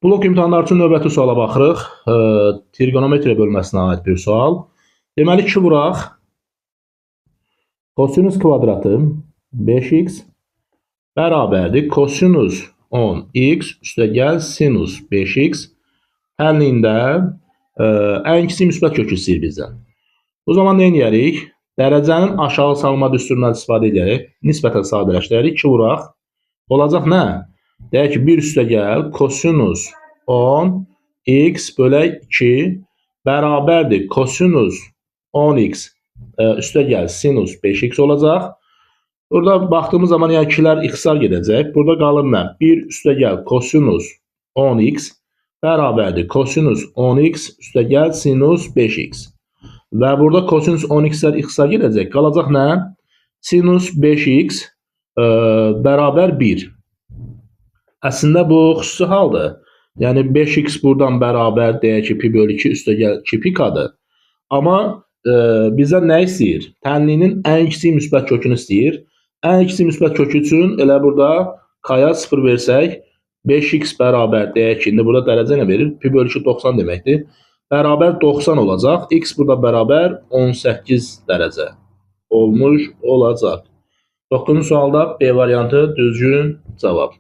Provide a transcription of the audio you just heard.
Blok imtahanlar üçün növbəti suala baxırıq. Trigonometriya bölməsinə aid bir sual. Deməli 2 vuraq. Kosinus kvadratı 5x bərabərdir. Kosinus 10x üstəgəl sinus 5x həlində ən kiçik müsbət kök istəyir bizdən. O zaman nə edərik? Dərəcənin aşağı salma düsturundan istifadə edərək nisbətən sadələşdirərik. 2 vuraq. Olacaq nə? Deyək ki, 1 üstəgəl kosinus 10x bölək 2 bərabərdir. Kosinus 10x üstəgəl sinus 5x olacaq. Burada baxdığımız zaman yəni 2'lər ixtisar gedəcək. Burada qalır nə? 1 üstəgəl kosinus 10x bərabərdir. Kosinus 10x üstəgəl sinus 5x. Və burada kosinus 10x'lər ixtisar gedəcək. Qalacaq nə? Sinus 5x bərabər 1. Əslində bu xüsusi haldır. Yəni 5x buradan bərabər deyək ki, pi bölü 2 üstəgəl 2 pikadır. Amma bizə nə istəyir? Tənliyinin ən kiçik müsbət kökünü istəyir. Ən kiçik müsbət kökü üçün elə burada k-ya 0 versək 5x bərabər deyək ki, indi burada dərəcə nə verir? Pi bölü 2 90 deməkdir. Bərabər 90 olacaq. X burada bərabər 18 dərəcə olmuş olacaq. 9-cu sualda B variantı düzgün cavab.